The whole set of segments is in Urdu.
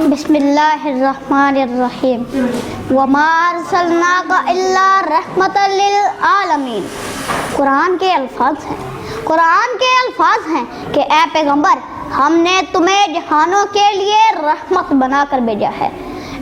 بسم اللہ الرحمن الرحیم وما ارسلناک الا رحمۃ للعالمین۔ قرآن کے الفاظ ہیں کہ اے پیغمبر، ہم نے تمہیں جہانوں کے لیے رحمت بنا کر بھیجا ہے،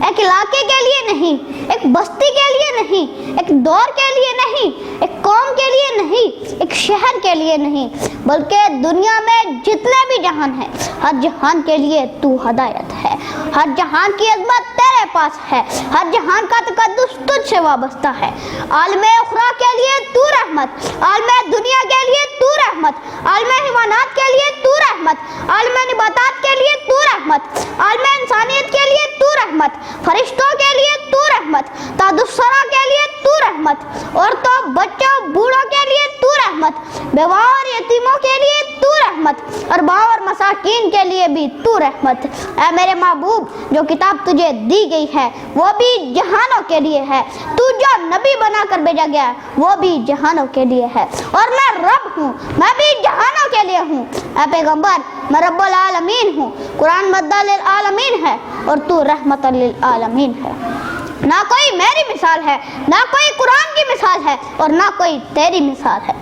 ایک علاقے کے لیے نہیں، ایک بستی کے لیے نہیں، ایک دور کے لیے نہیں، ایک قوم کے لیے نہیں، ایک شہر کے لیے نہیں، بلکہ دنیا میں جتنے بھی جہان ہیں ہر جہان کے لیے تو ہدایت ہے۔ ہر جہان کی عظمت تیرے پاس ہے، ہر جہان کا تقدس تجھ سے وابستہ ہے۔ عالم اخری کے لیے تو رحمت، عالم دنیا کے لیے تو رحمت، عالم حیوانات کے لیے تو رحمت، عالم نباتات کے لیے تو رحمت، عالم انسانیت کے لیے تو رحمت، فرشتوں کے لیے تو رحمت، تادسرا کے لیے تو رحمت، عورتوں بچوں بوڑھوں کے لیے تو رحمت، بیواہ اور یتیموں کے لیے تو رحمت، ارباں اور مساکین کے لیے بھی تو رحمت۔ اے میرے محبوب، جو کتاب تجھے دی گئی ہے وہ بھی جہانوں کے لیے ہے، تو جو نبی بنا کر بھیجا گیا ہے وہ بھی جہانوں کے لیے ہے، اور میں رب ہوں، میں بھی جہانوں کے لیے ہوں۔ اے پیغمبر، میں رب العالمین ہوں، قرآن مدہ للعالمین ہے اور تو رحمت للعالمین ہے۔ نہ کوئی میری مثال ہے، نہ کوئی قرآن کی مثال ہے، اور نہ کوئی تیری مثال ہے۔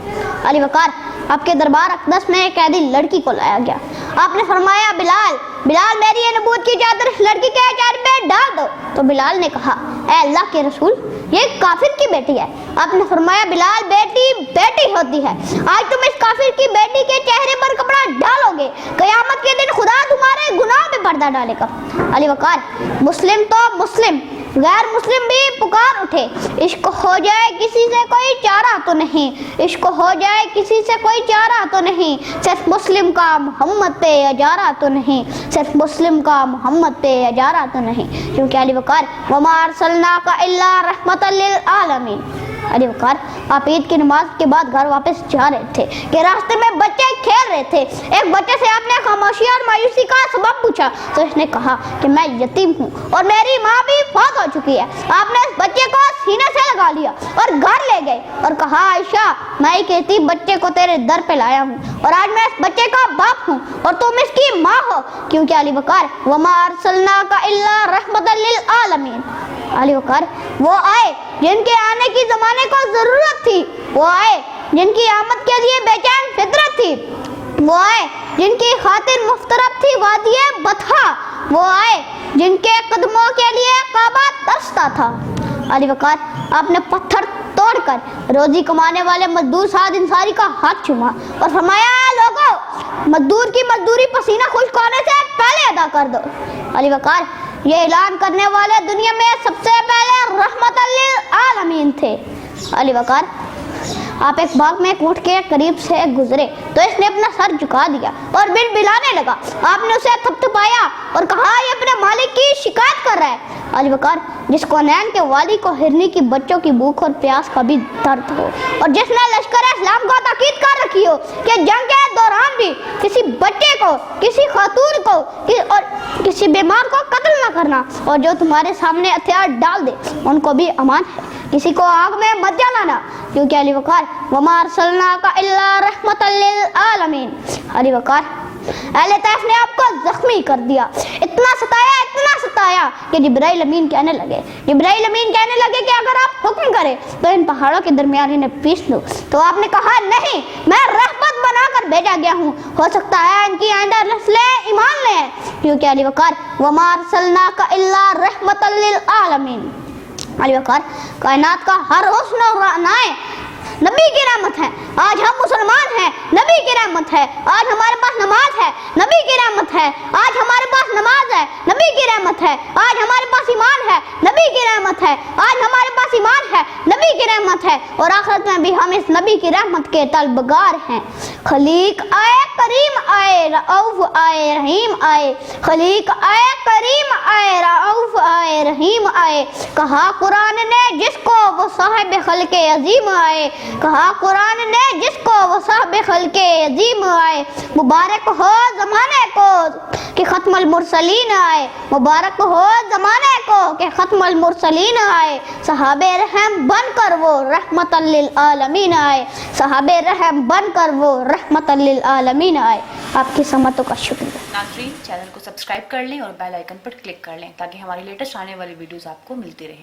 علی وقار، آپ کے دربار اقدس میں ایک قیدی لڑکی کو لایا گیا۔ آپ نے فرمایا بلال میری یہ نبوت کی چادر اس لڑکی کے چہرے پہ ڈال دو۔ تو بلال نے کہا اے اللہ کے رسول، یہ کافر کی بیٹی ہے۔ آپ نے فرمایا بلال، بیٹی ہوتی ہے، آج تم اس کافر کی بیٹی کے چہرے پر کپڑا ڈالو گے، قیامت کے دن خدا تمہارے گناہ پہ پردہ ڈالے گا۔ علی وقار، مسلم تو مسلم، غیر مسلم بھی پکار اٹھے، عشق ہو جائے کسی سے کوئی چارہ تو نہیں، عشق ہو جائے کسی سے کوئی چارہ تو نہیں، صرف مسلم کا محمد پہ اجارہ تو نہیں، صرف مسلم کا محمد پہ اجارہ تو نہیں، کیونکہ علی وقار وما ارسلناک الا رحمۃ للعالمین۔ علی وقار، آپ عید کی نماز کے بعد گھر واپس جا رہے تھے کہ راستے میں بچے کھیل رہے تھے۔ ایک بچے سے آپ نے خاموشی اور مایوسی کا سبب پوچھا تو اس نے کہا کہ میں یتیم ہوں اور میری ماں بھی فوت ہو چکی ہے۔ آپ نے اس بچے کو سینے سے لگا لیا اور گھر لے گئے اور کہا عائشہ، میں ہی کہتی بچے کو تیرے در پہ لایا ہوں، اور آج میں اس بچے کا باپ ہوں اور تم اس کی ماں ہو، کیونکہ علی وقار وما ارسلناک الا رحمۃ للعالمین۔ علی وقار، وہ آئے جن کے آنے کی زمانے کو ضرورت تھی، وہ آئے جن کی آمد کے لیے بے چین فطرت تھی، وہ آئے جن کی خاطر مفترق تھی وادی بطحا، وہ آئے جن کے قدموں کے لیے کعبہ ترستا تھا۔ علی وقار، آپ نے پتھر توڑ کر روزی کمانے والے مزدور سعد انصاری کا ہاتھ چوما اور فرمایا لوگو، مزدور کی مزدوری پسینہ خشک ہونے سے پہلے ادا کر دو۔ علی وقار، یہ اعلان کرنے والے دنیا میں سب سے پہلے رحمت للعالمین تھے۔ علی وقار، آپ ایک باغ میں ایک اونٹ کے قریب سے گزرے تو اس نے اپنا سر جھکا دیا اور بل بلانے لگا۔ آپ نے اسے تھپتھپایا اور کہا یہ اپنے مالک کی شکایت کر رہا ہے۔ علی وقار، جس کونین کے والی کو ہرنی کی بچوں کی بھوک اور پیاس کا بھی درد ہو، اور جس نے لشکر اسلام کو تاکید کر رکھی ہو کہ جنگ کے دوران بھی کسی بچے کو، کسی خاتون کو اور کسی بیمار کو قتل نہ کرنا، اور جو تمہارے سامنے ہتھیار ڈال دے ان کو بھی امان ہے، کسی کو آگ میں مت جلانا، کیونکہ علی وقار وما ارسلناک الا رحمۃ للعالمین۔ علی وقار، اہل طائف نے آپ کو زخمی کر دیا، اتنا ستایا کہ جبرائیل امین کہنے لگے کہ اگر آپ حکم کریں تو ان پہاڑوں کے درمیان انہیں پیس دو۔ تو آپ نے کہا نہیں، میں رحمت بنا کر بھیجا گیا ہوں، ہو سکتا ہے ان کی آئندہ نسلیں ایمان لیں، کیونکہ علی وقار وما ارسلناک الا رحمۃ للعالمین۔ علی وقار، کائنات کا ہر حسن و رعنائے نبی کی رحمت ہے۔ آج ہم مسلمان ہیں، نبی کی رحمت ہے۔ آج ہمارے پاس نماز ہے، نبی کی رحمت ہے۔ آج ہمارے پاس نماز ہے، نبی کی رحمت ہے۔ آج ہمارے پاس ایمان ہے، نبی کی رحمت ہے۔ آج ہمارے پاس ایمان ہے، نبی کی رحمت ہے، اور آخرت میں بھی ہم اس نبی کی رحمت کے طلبگار ہیں۔ خلیق آئے کریم آئے، رؤوف آئے رحیم آئے، خلیق آئے کریم آئے، رؤوف آئے رحیم آئے. کہا قرآن نے جس کو وہ صاحب خلق عظیم آئے. کہا قرآن نے جس کو وہ صاحب خلق عظیم آئے. مبارک ہو زمانے کو کہ ختم المرسلین آئے. مبارک ہو زمانے کو کہ ختم المرسلین آئے. صحاب رحم بن کر وہ رحمت للعالمین آئے. صحاب رحم بن کر وہ رحمت للعالمین آئے. آپ کی سماعتوں کا شکریہ. ناظرین چینل کو سبسکرائب کر لیں اور بیل آئیکن پر کلک کر لیں تاکہ ہماری لیٹسٹ آنے والی ویڈیوز آپ کو ملتی رہیں.